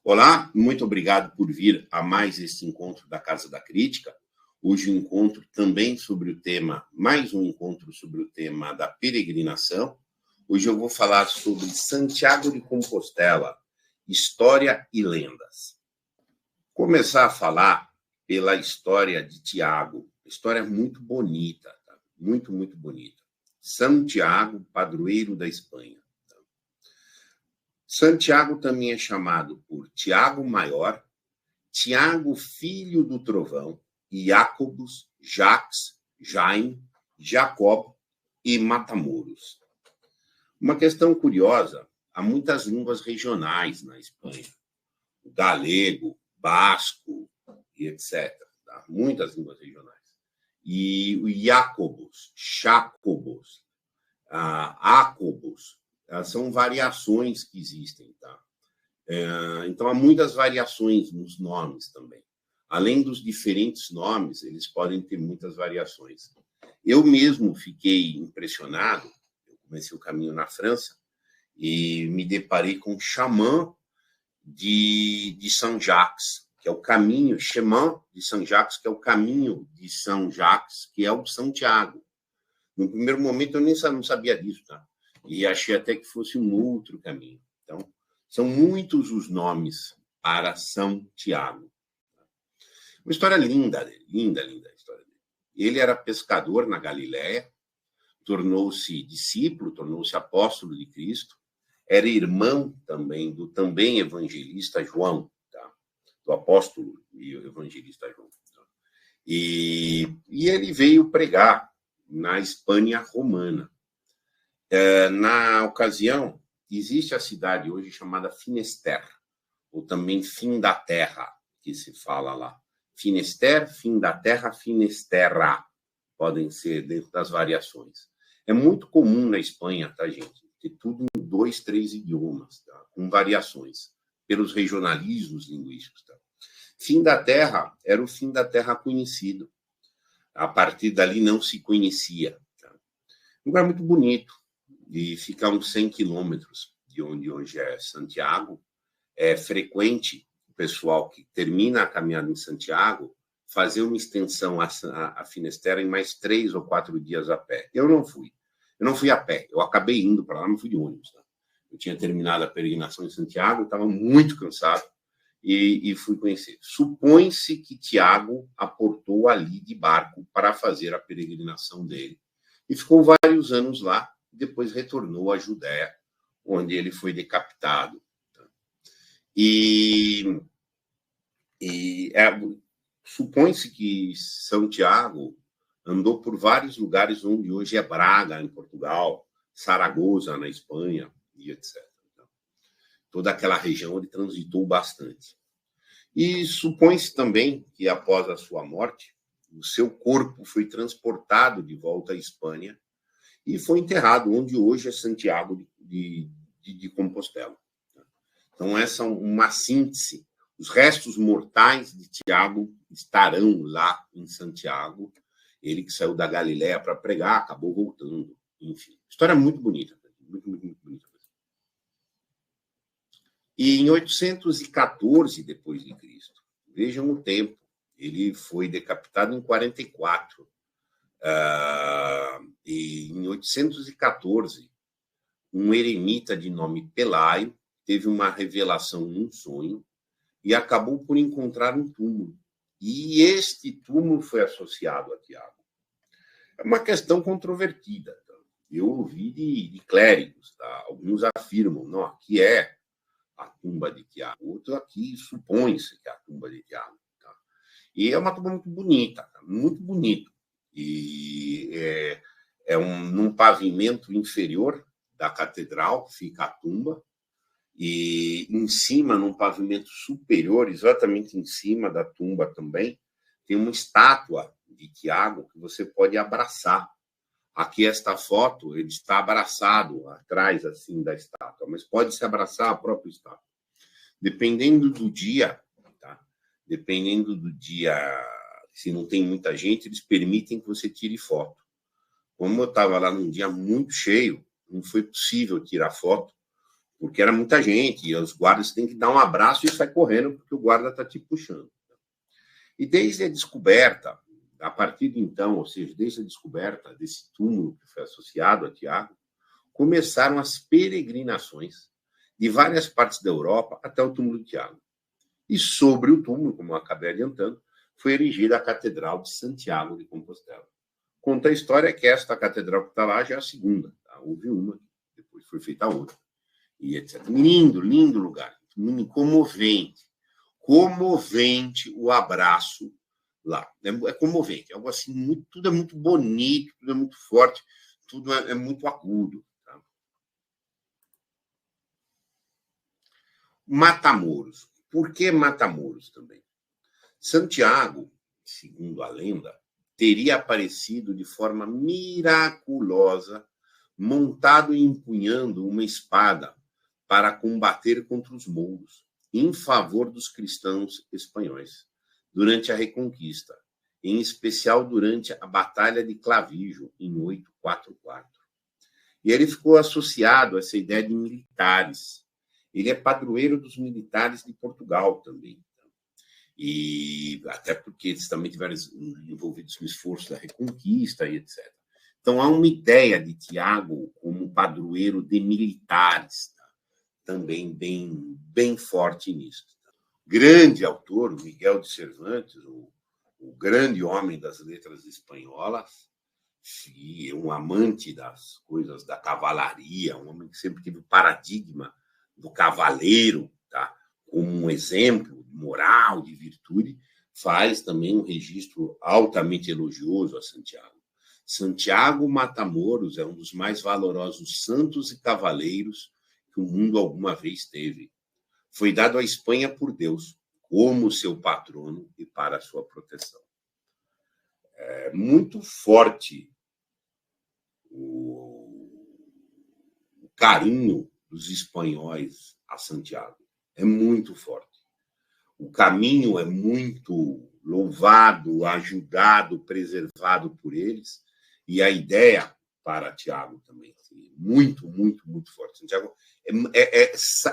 Olá, muito obrigado por vir a mais este encontro da Casa da Crítica. Hoje um encontro também sobre o tema, mais um encontro sobre o tema da peregrinação. Hoje eu vou falar sobre Santiago de Compostela, história e lendas. Começar a falar pela história de Tiago. História muito bonita, tá? Muito bonita. Santiago, padroeiro da Espanha. Santiago também é chamado por Tiago Maior, Tiago, filho do trovão, Jacobus, Jacques, Jaime, Jacob e Matamoros. Uma questão curiosa, há muitas línguas regionais na Espanha. O galego, basco e etc. Tá? Muitas línguas regionais. E o Jacobus, Acobus, são variações que existem, tá? Então, há muitas variações nos nomes também. Além dos diferentes nomes, eles podem ter muitas variações. Eu mesmo fiquei impressionado, eu comecei o caminho na França e me deparei com o Chemin de Saint-Jacques, que é o caminho, Chemin de Saint-Jacques, que é o caminho de São Jacques, que é o Santiago. No primeiro momento, eu nem não sabia disso, tá? E achei até que fosse um outro caminho. Então, são muitos os nomes para São Tiago. Uma história linda a história dele. Ele era pescador na Galiléia, tornou-se discípulo, tornou-se apóstolo de Cristo, era irmão também do também evangelista João, tá? Do apóstolo e evangelista João. Tá? E ele veio pregar na Espanha romana. Na ocasião, existe a cidade hoje chamada Finisterre, ou também Fim da Terra, que se fala lá. Finisterre, Fim da Terra, Finisterra. Podem ser dentro das variações. É muito comum na Espanha, tá, gente? Ter tudo em 2, 3 idiomas, tá? Com variações, pelos regionalismos linguísticos. Tá? Fim da Terra era o fim da Terra conhecido. A partir dali não se conhecia. Tá? Um lugar muito bonito. E fica a uns 100 quilômetros de onde hoje é Santiago. É frequente o pessoal que termina a caminhada em Santiago fazer uma extensão a Finisterre em mais 3 ou 4 dias a pé. Eu não fui. Eu não fui a pé. Eu acabei indo para lá, não fui de ônibus. Tá? Eu tinha terminado a peregrinação em Santiago, estava muito cansado e fui conhecer. Supõe-se que Tiago aportou ali de barco para fazer a peregrinação dele. E ficou vários anos lá. Depois retornou à Judéia, onde ele foi decapitado. Supõe-se que São Tiago andou por vários lugares onde hoje é Braga, em Portugal, Saragoça, na Espanha, e etc. Toda aquela região ele transitou bastante. E supõe-se também que, após a sua morte, o seu corpo foi transportado de volta à Espanha e foi enterrado onde hoje é Santiago de Compostela. Então, essa é uma síntese. Os restos mortais de Tiago estarão lá em Santiago. Ele que saiu da Galiléia para pregar, acabou voltando. Enfim, história muito bonita. Muito bonita. E em 814 depois de Cristo, vejam o tempo, ele foi decapitado em 44. E em 814, um eremita de nome Pelaio teve uma revelação num sonho e acabou por encontrar um túmulo. E este túmulo foi associado a Tiago. É uma questão controvertida. Tá? Eu ouvi de clérigos. Tá? Alguns afirmam, não, aqui é a tumba de Tiago. Outros aqui supõe-se que é a tumba de Tiago. Tá? E é uma tumba muito bonita, tá? Muito bonita. E num pavimento inferior da catedral fica a tumba, e em cima, num pavimento superior, exatamente em cima da tumba também, tem uma estátua de Tiago que você pode abraçar. Aqui esta foto, ele está abraçado atrás assim da estátua, mas pode se abraçar a própria estátua. Dependendo do dia, tá? Dependendo do dia, se não tem muita gente, eles permitem que você tire foto. Como eu estava lá num dia muito cheio, não foi possível tirar foto, porque era muita gente, e os guardas têm que dar um abraço e sai correndo, porque o guarda está te puxando. E desde a descoberta, a partir de então, ou seja, desde a descoberta desse túmulo que foi associado a Tiago, começaram as peregrinações de várias partes da Europa até o túmulo de Tiago. E sobre o túmulo, como eu acabei adiantando, foi erigida a Catedral de Santiago de Compostela. Conta a história que esta catedral que está lá já é a segunda. Tá? Houve uma, depois foi feita outra, e etc. Lindo, lindo lugar. Comovente. Comovente o abraço lá. É comovente. É algo assim, tudo é muito bonito, tudo é muito forte, tudo é muito agudo. Tá? Matamoros. Por que Matamoros também? Santiago, segundo a lenda, teria aparecido de forma miraculosa, montado e empunhando uma espada para combater contra os mouros, em favor dos cristãos espanhóis, durante a Reconquista, em especial durante a Batalha de Clavijo, em 844. E ele ficou associado a essa ideia de militares. Ele é padroeiro dos militares de Portugal também. E até porque eles também tiveram envolvidos no esforço da Reconquista e etc. Então, há uma ideia de Tiago como padroeiro de militares, tá? Também bem forte nisso. Tá? Grande autor, Miguel de Cervantes, o grande homem das letras espanholas, e um amante das coisas da cavalaria, um homem que sempre teve o paradigma do cavaleiro, tá? Como um exemplo de moral, de virtude, faz também um registro altamente elogioso a Santiago. Santiago Matamoros é um dos mais valorosos santos e cavaleiros que o mundo alguma vez teve. Foi dado à Espanha por Deus, como seu patrono e para a sua proteção. É muito forte o carinho dos espanhóis a Santiago. É muito forte. O caminho é muito louvado, ajudado, preservado por eles, e a ideia para Tiago também muito, muito, muito forte. Santiago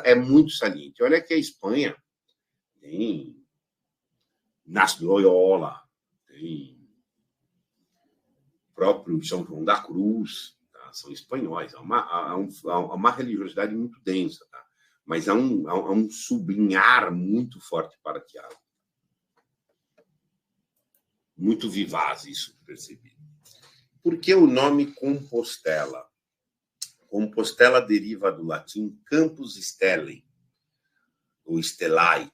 é muito saliente. Olha que a Espanha tem Inácio de Loyola, tem o próprio São João da Cruz, tá? São espanhóis. Há uma religiosidade muito densa, tá? Mas há um sublinhar muito forte para Tiago. Muito vivaz isso que percebi. Por que o nome Compostela? Compostela deriva do latim Campus Stellae, ou Stellae,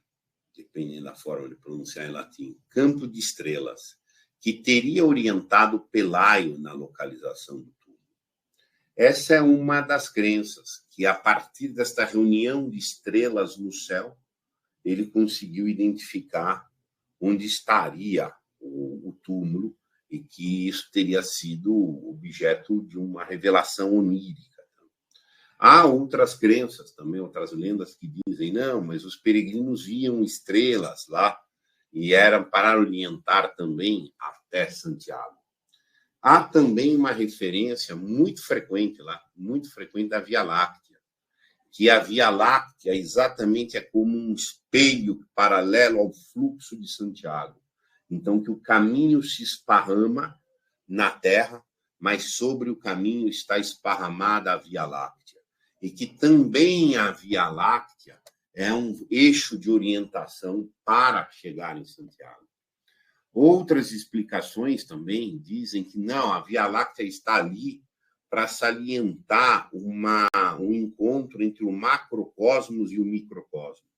dependendo da forma de pronunciar em latim, campo de estrelas, que teria orientado Pelaio na localização do túmulo. Essa é uma das crenças, que a partir desta reunião de estrelas no céu, ele conseguiu identificar onde estaria o túmulo e que isso teria sido objeto de uma revelação onírica. Há outras crenças também, outras lendas que dizem, não, mas os peregrinos viam estrelas lá e eram para orientar também até Santiago. Há também uma referência muito frequente lá, muito frequente da Via Láctea, que a Via Láctea exatamente é como um espelho paralelo ao fluxo de Santiago. Então, que o caminho se esparrama na Terra, mas sobre o caminho está esparramada a Via Láctea. E que também a Via Láctea é um eixo de orientação para chegar em Santiago. Outras explicações também dizem que não, a Via Láctea está ali para salientar um encontro entre o macrocosmos e o microcosmos,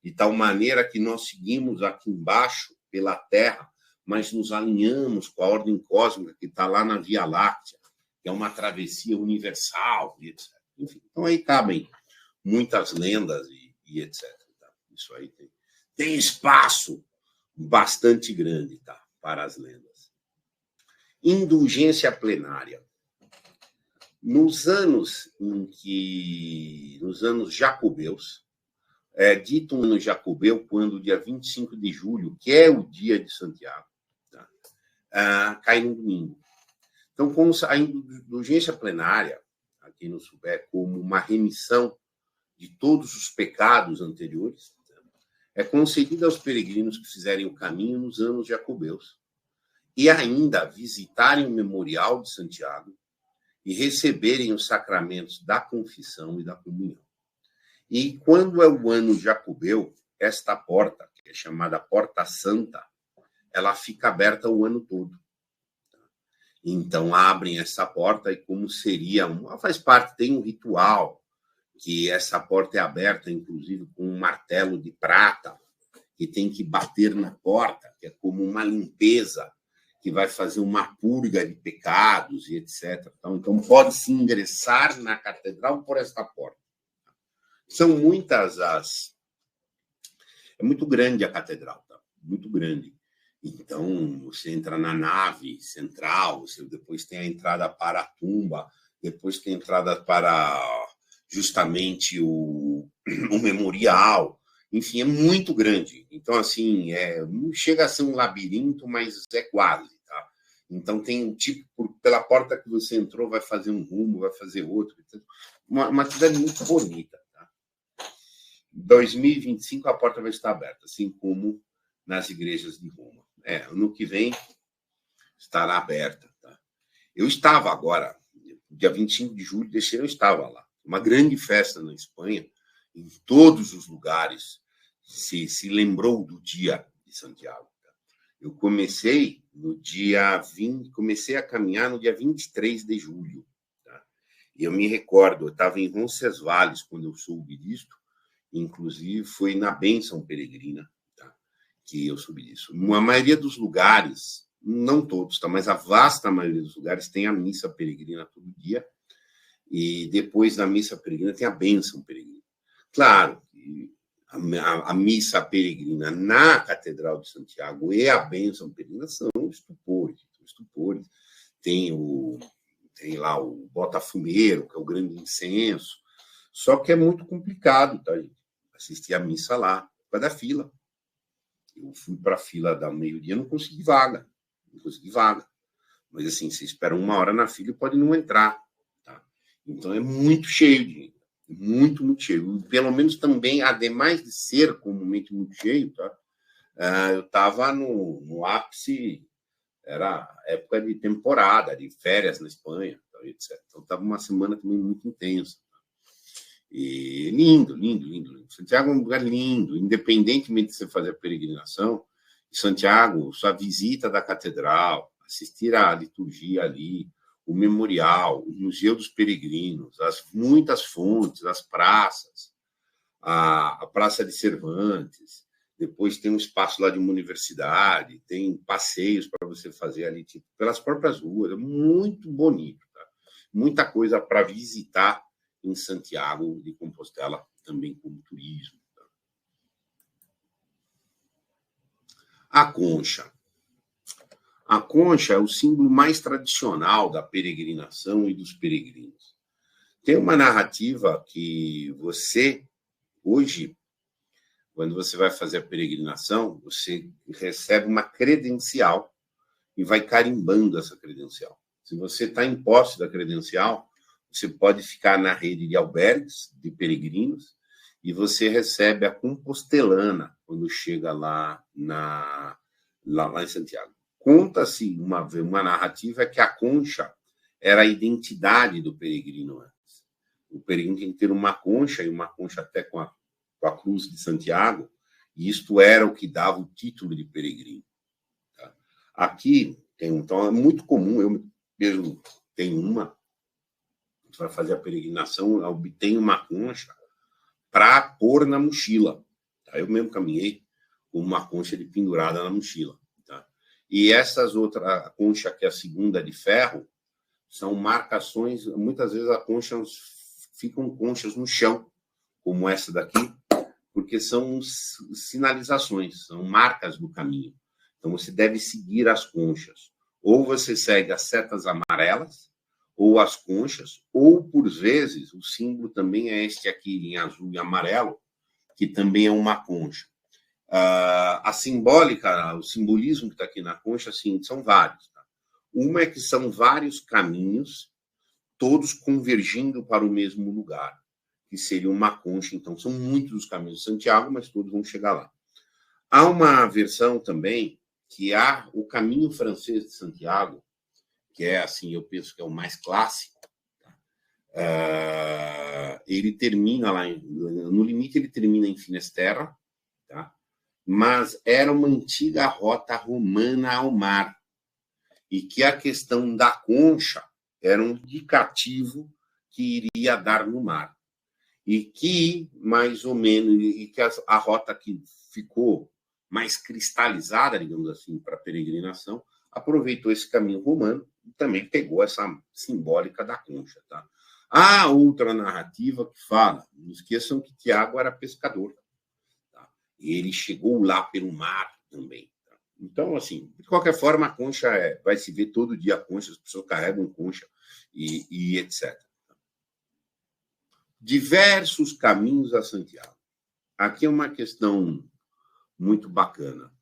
de tal maneira que nós seguimos aqui embaixo pela Terra, mas nos alinhamos com a ordem cósmica que está lá na Via Láctea, que é uma travessia universal, etc. Enfim, então aí cabem muitas lendas e etc. Tá? Isso aí tem espaço bastante grande, tá, para as lendas. Indulgência plenária. Nos anos jacobeus, é dito um ano jacobeu quando, dia 25 de julho, que é o dia de Santiago, tá, cai no domingo. Então, como a indulgência plenária, quem não souber, como uma remissão de todos os pecados anteriores, é concedida aos peregrinos que fizerem o caminho nos anos jacobeus e ainda visitarem o memorial de Santiago e receberem os sacramentos da confissão e da comunhão. E quando é o ano jacobeu, esta porta, que é chamada Porta Santa, ela fica aberta o ano todo. Então, abrem essa porta e como seria... faz parte, tem um ritual, que essa porta é aberta, inclusive, com um martelo de prata, que tem que bater na porta, que é como uma limpeza, que vai fazer uma purga de pecados e etc. Então pode-se ingressar na catedral por esta porta. São muitas as... É muito grande a catedral, tá? Muito grande. Então, você entra na nave central, você depois tem a entrada para a tumba, depois tem a entrada para justamente o memorial. Enfim, é muito grande. Então, assim, não chega a ser um labirinto, mas é quase, tá? Então, tem um tipo, pela porta que você entrou, vai fazer um rumo, vai fazer outro. Uma cidade muito bonita, tá? Em 2025, a porta vai estar aberta, assim como nas igrejas de Roma. Ano que vem estará aberta, tá? Eu estava agora, dia 25 de julho deste ano, eu estava lá. Uma grande festa na Espanha, em todos os lugares, se lembrou do dia de Santiago. Tá? Eu comecei no dia 20, comecei a caminhar no dia 23 de julho. Tá? E eu me recordo, eu estava em Roncesvalles quando eu soube disso, inclusive foi na bênção peregrina, tá? Que eu soube disso. A maioria dos lugares, não todos, tá? Mas a vasta maioria dos lugares tem a missa peregrina todo dia, e depois da missa peregrina tem a bênção peregrina. Claro que a missa peregrina na Catedral de Santiago e a bênção peregrina são estupores. Tem lá o botafumeiro, que é o grande incenso, só que é muito complicado, tá, gente? Assistir a missa lá, por causa da fila. Eu fui para a fila da meio-dia, não consegui vaga. Mas, assim, você espera 1 hora na fila e pode não entrar. Tá? Então, é muito cheio de gente. Muito, muito cheio. Pelo menos também, ademais de ser comumente muito cheio, tá? Eu estava no ápice, era época de temporada, de férias na Espanha, etc. Então, estava uma semana também muito intensa. E lindo. Santiago é um lugar lindo, independentemente de você fazer a peregrinação. Santiago, sua visita da catedral, assistir à liturgia ali, o memorial, o Museu dos Peregrinos, as muitas fontes, as praças, a Praça de Cervantes, depois tem um espaço lá de uma universidade, tem passeios para você fazer ali, tipo, pelas próprias ruas, é muito bonito, tá? Muita coisa para visitar em Santiago de Compostela, também como turismo. Tá? A concha. A concha é o símbolo mais tradicional da peregrinação e dos peregrinos. Tem uma narrativa que você, hoje, quando você vai fazer a peregrinação, você recebe uma credencial e vai carimbando essa credencial. Se você está em posse da credencial, você pode ficar na rede de albergues de peregrinos e você recebe a compostelana quando chega lá em Santiago. Conta-se uma narrativa que a concha era a identidade do peregrino antes. O peregrino tem que ter uma concha, e uma concha até com a cruz de Santiago, e isto era o que dava o título de peregrino. Tá? Aqui então é muito comum, eu mesmo tenho uma, você vai fazer a peregrinação, obtém uma concha para pôr na mochila. Tá? Eu mesmo caminhei com uma concha de pendurada na mochila. E essas outras, a concha, que é a segunda de ferro, são marcações, muitas vezes ficam conchas no chão, como essa daqui, porque são sinalizações, são marcas do caminho. Então, você deve seguir as conchas. Ou você segue as setas amarelas, ou as conchas, ou, por vezes, o símbolo também é este aqui, em azul e amarelo, que também é uma concha. A simbólica, o simbolismo que está aqui na concha, assim, são vários. Tá? Uma é que são vários caminhos, todos convergindo para o mesmo lugar. que seria uma concha. Então, são muitos os caminhos de Santiago, mas todos vão chegar lá. Há uma versão também que há o caminho francês de Santiago, que é, assim, eu penso que é o mais clássico. Ele termina lá, no limite, ele termina em Finisterra, tá? Mas era uma antiga rota romana ao mar, e que a questão da concha era um indicativo que iria dar no mar. E que, mais ou menos, e que a rota que ficou mais cristalizada, digamos assim, para a peregrinação, aproveitou esse caminho romano e também pegou essa simbólica da concha. Tá? Há outra narrativa que fala, não esqueçam que Tiago era pescador. Tá? Ele chegou lá pelo mar também. Tá? Então, assim, de qualquer forma, a concha vai se ver todo dia a concha, as pessoas carregam concha e etc. Diversos caminhos a Santiago. Aqui é uma questão muito bacana.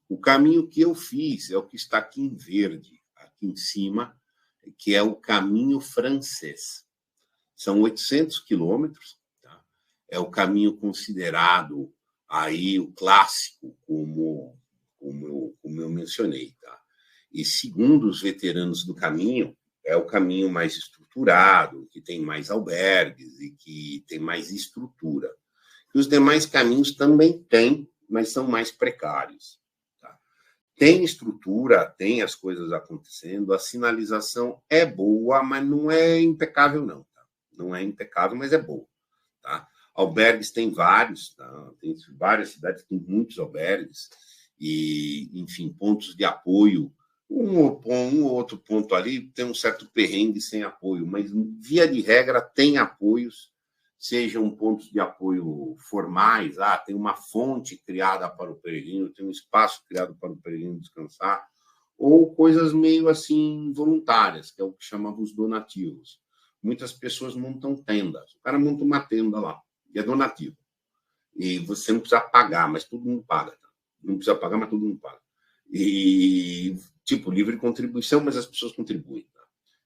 O caminho que eu fiz é o que está aqui em verde, aqui em cima, que é o caminho francês. São 800 quilômetros, tá? É o caminho considerado aí o clássico, como eu mencionei. Tá? E segundo os veteranos do caminho, é o caminho mais estruturado, que tem mais albergues e que tem mais estrutura. E os demais caminhos também têm, mas são mais precários. Tá? Tem estrutura, tem as coisas acontecendo, a sinalização é boa, mas não é impecável, não. Tá? Não é impecável, mas é boa. Tá? Albergues tem vários, tá? Tem várias cidades, tem muitos albergues, e, enfim, pontos de apoio. Um ou outro ponto ali tem um certo perrengue sem apoio, mas, via de regra, tem apoios, sejam pontos de apoio formais, tem uma fonte criada para o peregrino, tem um espaço criado para o peregrino descansar, ou coisas meio assim voluntárias, que é o que chamamos donativos. Muitas pessoas montam tendas. O cara monta uma tenda lá, e é donativo. E você não precisa pagar, mas todo mundo paga. Tá? Não precisa pagar, mas todo mundo paga. E, tipo, livre contribuição, mas as pessoas contribuem. Tá?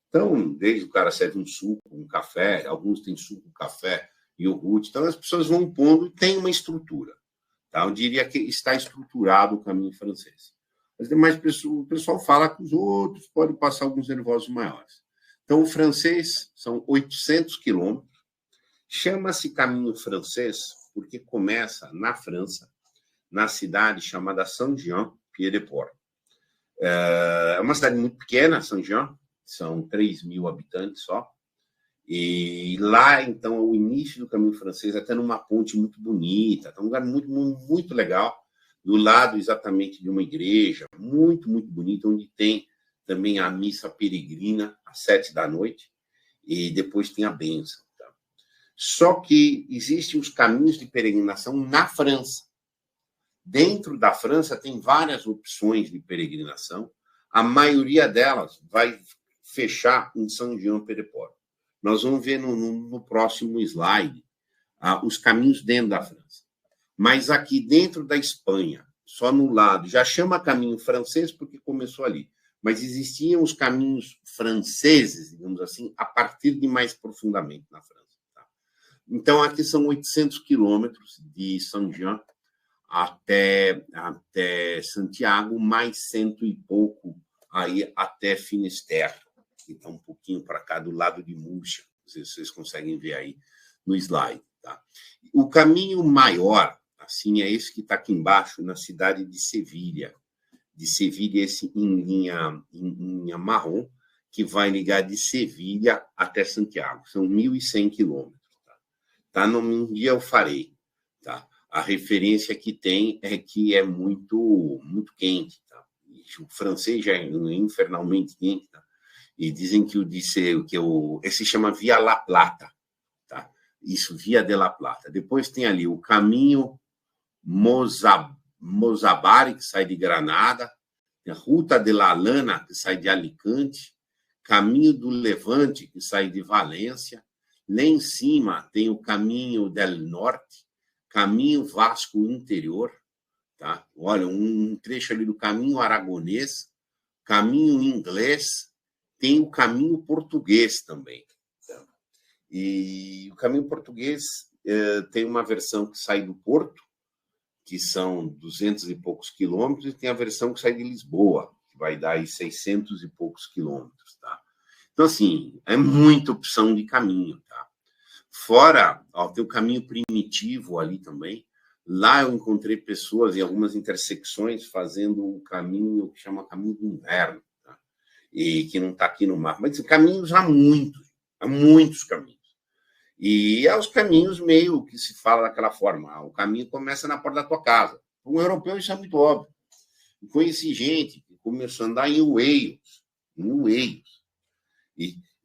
Então, desde o cara serve um suco, um café, alguns têm suco, café, iogurte. Então, as pessoas vão impondo e tem uma estrutura. Tá? Eu diria que está estruturado o caminho francês. As demais pessoas, o pessoal fala que os outros podem passar alguns nervosos maiores. Então, o francês são 800 quilômetros. Chama-se caminho francês porque começa na França, na cidade chamada Saint-Jean-Pied-de-Port. É uma cidade muito pequena, Saint-Jean, são 3.000 habitantes só. E lá, então, é o início do caminho francês, até numa ponte muito bonita, é um lugar muito, muito legal, do lado exatamente de uma igreja, muito, muito bonita, onde tem também a missa peregrina às 7h, e depois tem a bênção. Tá? Só que existem os caminhos de peregrinação na França. Dentro da França tem várias opções de peregrinação, a maioria delas vai fechar em Saint-Jean-Pied-de-Port. Nós vamos ver no próximo slide os caminhos dentro da França. Mas aqui dentro da Espanha, só no lado, já chama caminho francês porque começou ali. Mas existiam os caminhos franceses, digamos assim, a partir de mais profundamente na França. Tá? Então, aqui são 800 quilômetros de Saint-Jean até Santiago, mais 100 e pouco aí até Finisterre, que está um pouquinho para cá, do lado de Múrcia. Vocês conseguem ver aí no slide. Tá? O caminho maior, assim, é esse que está aqui embaixo, na cidade de Sevilha. De Sevilha, esse em linha marrom, que vai ligar de Sevilha até Santiago. São 1.100 quilômetros. Tá? Num dia eu farei. Tá? A referência que tem é que é muito, muito quente. Tá? O francês já é infernalmente quente. Tá? E dizem que esse chama Via La Plata. Tá? Isso, Via de La Plata. Depois tem ali o caminho Mozabari, que sai de Granada, a Ruta de la Lana, que sai de Alicante, Caminho do Levante, que sai de Valência. Lá em cima tem o Caminho del Norte, Caminho Vasco Interior. Tá? Olha, um trecho ali do Caminho Aragonês, Caminho Inglês, tem o Caminho Português também. Tá? E o caminho português tem uma versão que sai do Porto, que são 200 e poucos quilômetros, e tem a versão que sai de Lisboa, que vai dar aí 600 e poucos quilômetros, tá? Então, assim, é muita opção de caminho, tá? Fora, ó, tem o caminho primitivo ali também. Lá eu encontrei pessoas em algumas intersecções fazendo o caminho que chama caminho do inverno, tá? E que não está aqui no mapa. Mas caminhos há muitos caminhos. E há os caminhos meio que se fala daquela forma. O caminho começa na porta da tua casa. Para um europeu isso é muito óbvio. Eu conheci gente que começou a andar em Wales.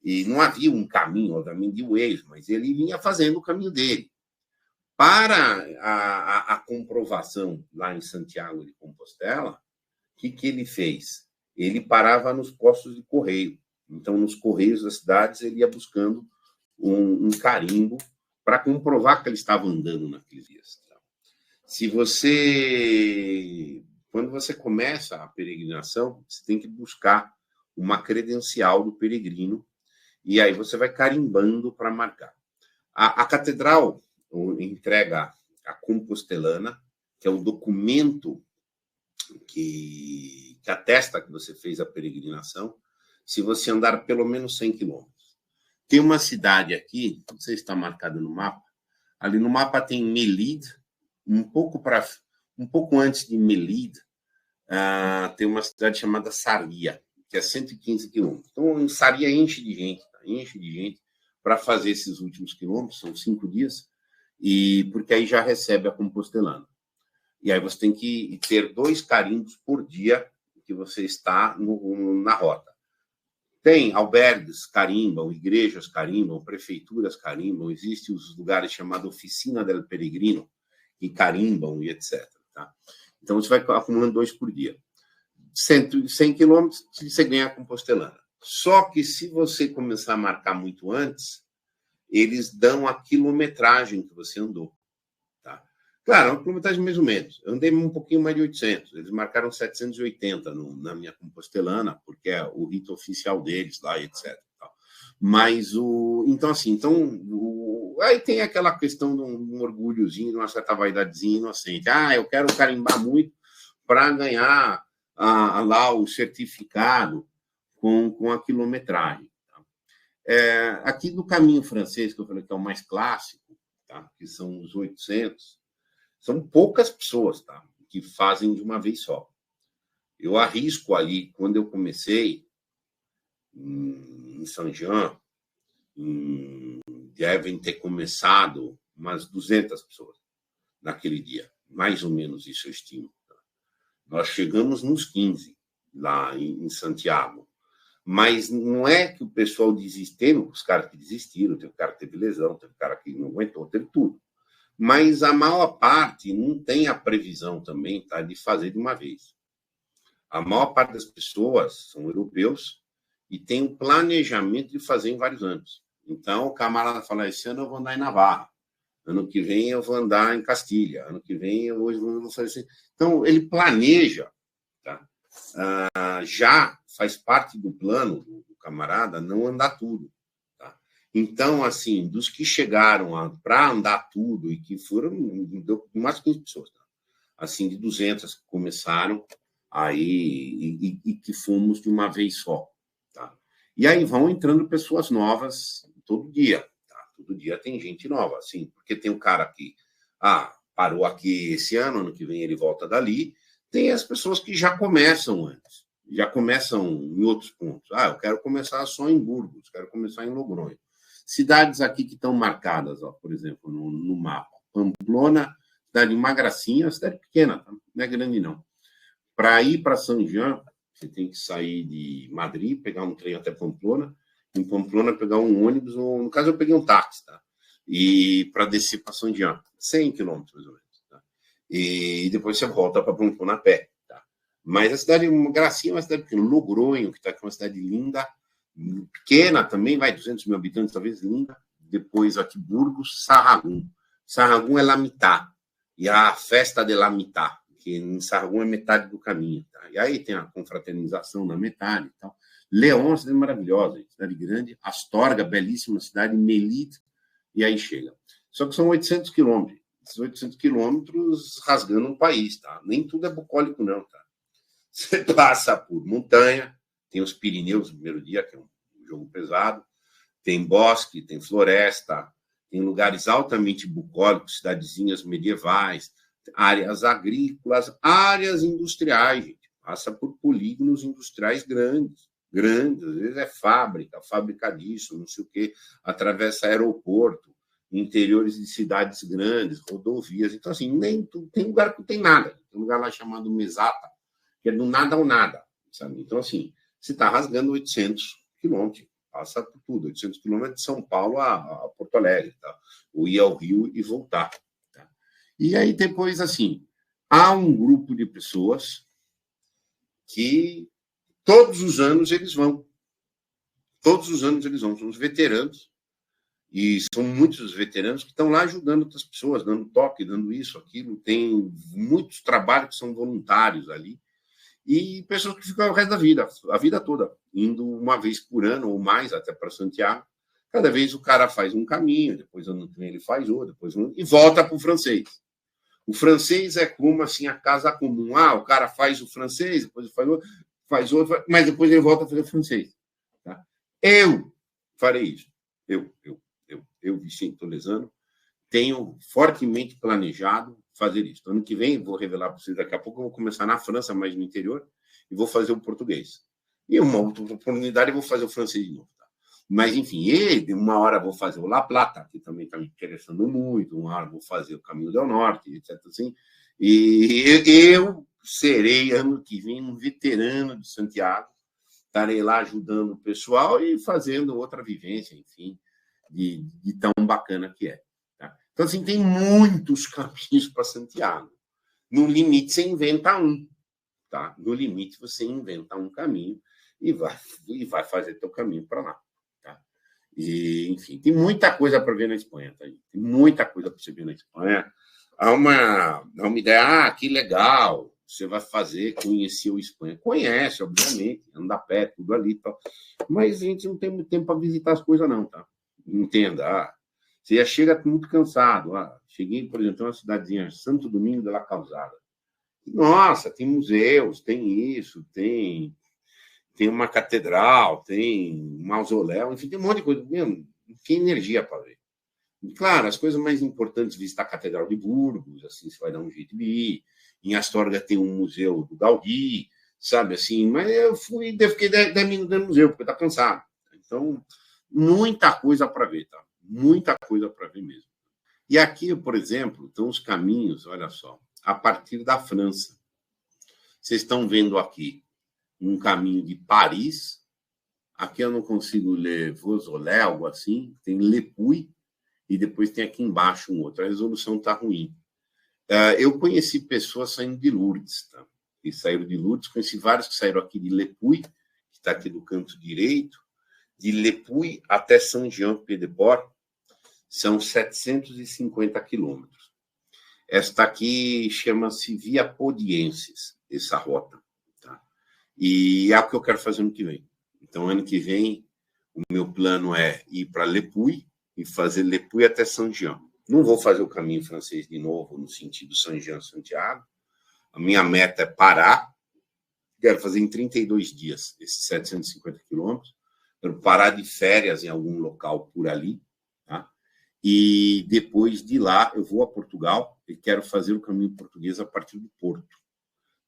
E não havia um caminho, obviamente, de Wales, mas ele vinha fazendo o caminho dele. Para a comprovação lá em Santiago de Compostela, o que ele fez? Ele parava nos postos de correio. Então, nos correios das cidades, ele ia buscando um carimbo para comprovar que ele estava andando naqueles dias. Se você, quando você começa a peregrinação, você tem que buscar uma credencial do peregrino e aí você vai carimbando para marcar. A catedral entrega a Compostelana, que é o documento que atesta que você fez a peregrinação, se você andar pelo menos 100 quilômetros. Tem uma cidade aqui, não sei se está marcada no mapa, ali no mapa tem Melide, um pouco antes de Melide, tem uma cidade chamada Sarria, que é 115 quilômetros. Então, Sarria enche de gente para fazer esses últimos quilômetros, são 5 dias, e porque aí já recebe a Compostelana. E aí você tem que ter 2 carimbos por dia que você está na rota. Tem albergues carimbam, igrejas carimbam, prefeituras carimbam, existem os lugares chamados Oficina del Peregrino, que carimbam e etc. Tá? Então, você vai acumulando 2 por dia. 100 quilômetros, você ganha a Compostelana. Só que se você começar a marcar muito antes, eles dão a quilometragem que você andou. Tá? Claro, uma quilometragem mais ou menos. Eu andei um pouquinho mais de 800. Eles marcaram 780 na minha Compostelana, porque é o rito oficial deles lá, etc. Mas aí tem aquela questão de um orgulhozinho, de uma certa vaidadezinha inocente. Eu quero carimbar muito para ganhar lá o certificado com a quilometragem. Aqui do caminho francês, que eu falei que é o mais clássico, tá? Que são os 800, são poucas pessoas, tá? Que fazem de uma vez só. Eu arrisco ali, quando eu comecei em Saint-Jean, devem ter começado umas 200 pessoas naquele dia. Mais ou menos isso eu estimo. Tá? Nós chegamos nos 15 lá em Santiago. Mas não é que o pessoal desistiu, os caras que desistiram, teve cara que teve lesão, teve cara que não aguentou, teve tudo. Mas a maior parte não tem a previsão também, tá, de fazer de uma vez. A maior parte das pessoas são europeus e tem o planejamento de fazer em vários anos. Então, o camarada fala, esse ano eu vou andar em Navarra, ano que vem eu vou andar em Castilha, ano que vem eu vou fazer assim. Então, ele planeja, tá? Já faz parte do plano do camarada não andar tudo. Tá? Então, assim, dos que chegaram para andar tudo e que foram, deu mais de 15 pessoas. Tá? Assim, de 200 que começaram aí e que fomos de uma vez só. Tá? E aí vão entrando pessoas novas todo dia. Tá? Todo dia tem gente nova, assim, porque tem um cara que parou aqui esse ano que vem ele volta dali. Tem as pessoas que já começam antes, já começam em outros pontos. Eu quero começar só em Burgos, quero começar em Logronho. Cidades aqui que estão marcadas, por exemplo, no mapa. Pamplona, cidade de uma gracinha, cidade pequena, não é grande não. Para ir para Saint-Jean, você tem que sair de Madrid, pegar um trem até Pamplona, em Pamplona pegar um ônibus, ou no caso eu peguei um táxi, tá? E para descer para Saint-Jean, 100 quilômetros mais ou menos. E depois você volta para Pamplona a pé. Tá? Mas a cidade, uma gracinha, uma cidade pequena. Logronho, que está aqui, uma cidade linda, pequena também, 200 mil habitantes, talvez linda. Depois aqui, Burgos, Sarragún. Sarragún é La Mitad. E a festa de La Mitad, que em Sarragún é metade do caminho. Tá? E aí tem a confraternização na metade e tal. León, cidade maravilhosa, cidade grande. Astorga, belíssima cidade. Melite, e aí chega. Só que são 800 quilômetros. Esses 800 quilômetros rasgando um país, tá? Nem tudo é bucólico, não, tá? Você passa por montanha, tem os Pirineus no primeiro dia, que é um jogo pesado, tem bosque, tem floresta, tem lugares altamente bucólicos, cidadezinhas medievais, áreas agrícolas, áreas industriais, gente. Passa por polígonos industriais grandes, às vezes é fábrica disso, não sei o quê, atravessa aeroporto, interiores de cidades grandes, rodovias. Então, assim, nem tem lugar que não tem nada. Tem um lugar lá chamado Mesata, que é do nada ao nada, sabe? Então, assim, você está rasgando 800 quilômetros, passa por tudo. 800 quilômetros de São Paulo a Porto Alegre, tá? Ou ir ao Rio e voltar. Tá? E aí, depois, assim, há um grupo de pessoas que todos os anos eles vão. Todos os anos eles vão. São os veteranos. E são muitos veteranos que estão lá ajudando outras pessoas, dando toque, dando isso, aquilo. Tem muitos trabalhos que são voluntários ali. E pessoas que ficam o resto da vida, a vida toda, indo uma vez por ano ou mais até para Santiago. Cada vez o cara faz um caminho, depois ano que vem ele faz outro, e volta para o francês. O francês é como assim a casa comum. O cara faz o francês, depois faz outro, mas depois ele volta a fazer o francês. Tá? Eu farei isso. Eu, Vicente Tolesano, tenho fortemente planejado fazer isso. Ano que vem, vou revelar para vocês daqui a pouco, eu vou começar na França, mais no interior, e vou fazer o português. E uma outra oportunidade, eu vou fazer o francês de novo. Tá? Mas, enfim, uma hora vou fazer o La Plata, que também está me interessando muito, uma hora vou fazer o Caminho del Norte, etc. Assim. E eu serei, ano que vem, um veterano de Santiago, estarei lá ajudando o pessoal e fazendo outra vivência, enfim, de tão bacana que é. Tá? Então, assim, tem muitos caminhos para Santiago. No limite, você inventa um. Tá? No limite, você inventa um caminho e vai fazer teu caminho para lá. Tá? E, enfim, tem muita coisa para ver na Espanha. Tá? Tem muita coisa para você ver na Espanha. Há uma ideia, que legal, você vai conhecer o Espanha. Conhece, obviamente, anda a pé, tudo ali e tal. Mas a gente não tem muito tempo para visitar as coisas, não, tá? Entenda, você já chega muito cansado. Cheguei, por exemplo, em uma cidadezinha, Santo Domingo de la Calzada. Nossa, tem museus, tem isso, tem uma catedral, tem um mausoléu, enfim, tem um monte de coisa. Mesmo, tem energia para ver. E, claro, as coisas mais importantes, visitar a Catedral de Burgos, assim, você vai dar um jeito de ir. Em Astorga tem um museu do Gaudí, sabe, assim, mas eu fiquei 10 minutos no museu, porque tá cansado. Então, muita coisa para ver, tá? Muita coisa para ver mesmo. E aqui, por exemplo, estão os caminhos, olha só, a partir da França. Vocês estão vendo aqui um caminho de Paris. Aqui eu não consigo ler Beausoleil, algo assim. Tem Le Puy e depois tem aqui embaixo um outro. A resolução está ruim. Eu conheci pessoas saindo de Lourdes, tá? E saíram de Lourdes. Conheci vários que saíram aqui de Le Puy, que está aqui do canto direito. De Le Puy até Saint-Jean-Pied-de-Port são 750 quilômetros. Esta aqui chama-se Via Podienses, essa rota. Tá? E é o que eu quero fazer ano que vem. Então, ano que vem, o meu plano é ir para Le Puy e fazer Le Puy até Saint-Jean. Não vou fazer o caminho francês de novo, no sentido Saint-Jean-Santiago. A minha meta é parar. Quero fazer em 32 dias esses 750 quilômetros. Quero parar de férias em algum local por ali. Tá? E depois de lá, eu vou a Portugal e quero fazer o caminho português a partir do Porto.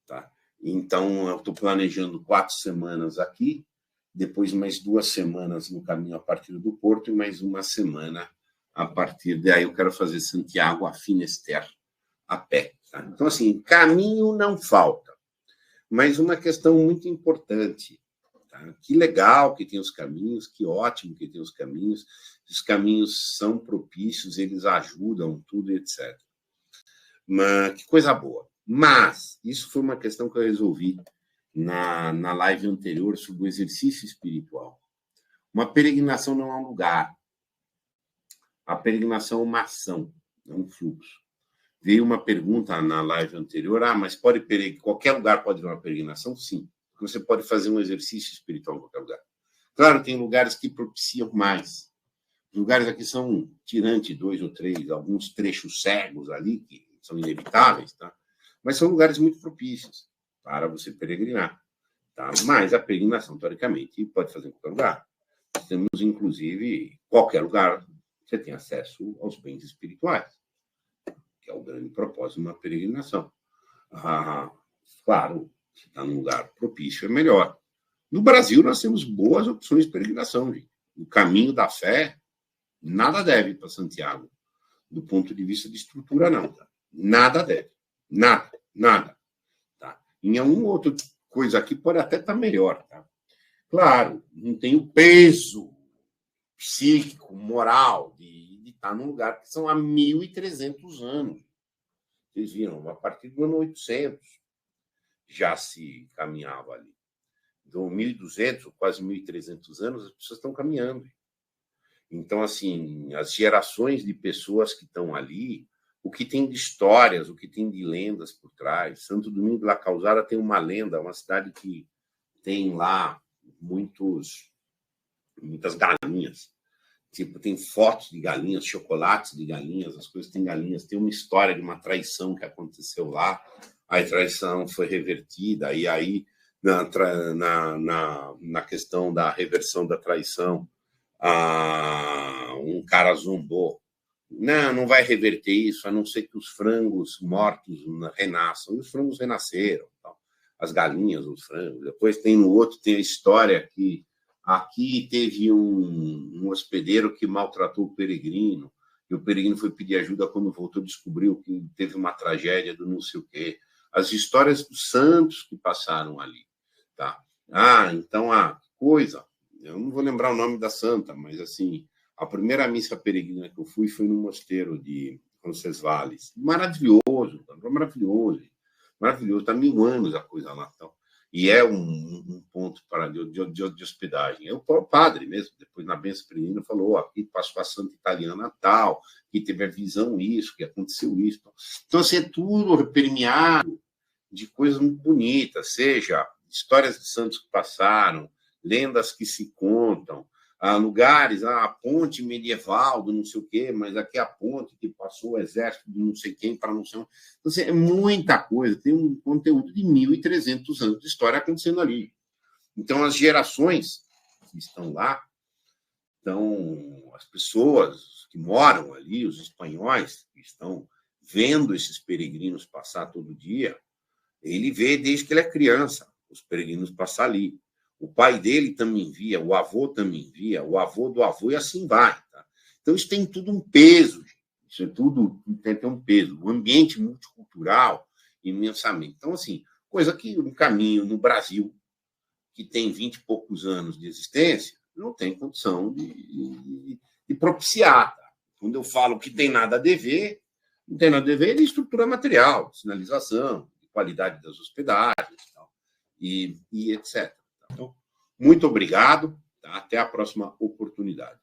Tá? Então, eu estou planejando 4 semanas aqui, depois mais 2 semanas no caminho a partir do Porto e mais 1 semana a partir daí. Eu quero fazer Santiago a Finisterre a pé. Tá? Então, assim, caminho não falta. Mas uma questão muito importante. Tá? Que legal que tem os caminhos, que ótimo que tem os caminhos. Os caminhos são propícios, eles ajudam, tudo, etc. Mas, que coisa boa. Mas, isso foi uma questão que eu resolvi na live anterior sobre o exercício espiritual. Uma peregrinação não é um lugar. A peregrinação é uma ação, é um fluxo. Veio uma pergunta na live anterior, mas qualquer lugar pode ter uma peregrinação? Sim. porque você pode fazer um exercício espiritual em qualquer lugar. Claro, tem lugares que propiciam mais. Os lugares aqui são, tirante 2 ou 3, alguns trechos cegos ali, que são inevitáveis, tá? Mas são lugares muito propícios para você peregrinar. Tá? Mas a peregrinação, teoricamente, pode fazer em qualquer lugar. Temos, inclusive, qualquer lugar você tem acesso aos bens espirituais, que é o grande propósito de uma peregrinação. Claro, se está num lugar propício, é melhor. No Brasil, nós temos boas opções de peregrinação, gente. O caminho da fé, nada deve para Santiago, do ponto de vista de estrutura, não. Tá? Nada deve. Nada. Tá? Em alguma outra coisa aqui pode até estar melhor. Tá? Claro, não tem o peso psíquico, moral, de estar num lugar que são há 1.300 anos. Vocês viram, a partir do ano 800 já se caminhava ali. Então, 1.200, quase 1.300 anos, as pessoas estão caminhando. Então, assim, as gerações de pessoas que estão ali, o que tem de histórias, o que tem de lendas por trás. Santo Domingo de La Calzada tem uma lenda, uma cidade que tem lá muitas galinhas. Tipo, tem fotos de galinhas, chocolates de galinhas, as coisas têm galinhas. Tem uma história de uma traição que aconteceu lá. A traição foi revertida, e aí, na questão da reversão da traição, um cara zombou. Não vai reverter isso, a não ser que os frangos mortos renasçam. E os frangos renasceram. Então, as galinhas, os frangos. Depois tem no outro, tem a história que aqui teve um hospedeiro que maltratou o peregrino, e o peregrino foi pedir ajuda quando voltou, descobriu que teve uma tragédia do não sei o quê. As histórias dos santos que passaram ali. Tá? Então a coisa, eu não vou lembrar o nome da santa, mas assim, a primeira missa peregrina que eu fui foi no mosteiro de Roncesvalles. Maravilhoso, está 1.000 anos a coisa lá. Então. E é um ponto de hospedagem. O padre mesmo, depois na bênção peregrina, falou: aqui passou a santa italiana tal, que teve a visão isso, que aconteceu isso. Então, assim, é tudo permeado de coisas muito bonitas, seja histórias de santos que passaram, lendas que se contam, lugares, a ponte medieval do não sei o quê, mas aqui é a ponte que passou o exército de não sei quem para não sei onde. Então, assim, é muita coisa, tem um conteúdo de 1.300 anos de história acontecendo ali. Então, as gerações que estão lá, então, as pessoas que moram ali, os espanhóis que estão vendo esses peregrinos passar todo dia, ele vê desde que ele é criança, os peregrinos passar ali. O pai dele também via, o avô também via, o avô do avô, e assim vai. Tá? Então, isso tem tudo um peso. Isso é tudo tem um peso. Um ambiente multicultural, imensamente. Então, assim, coisa que no caminho, no Brasil, que tem 20 e poucos anos de existência, não tem condição de propiciar. Tá? Quando eu falo que tem nada a dever, não tem nada a dever de estrutura material, de sinalização, de qualidade das hospedagens e etc. Então, muito obrigado. Tá? Até a próxima oportunidade.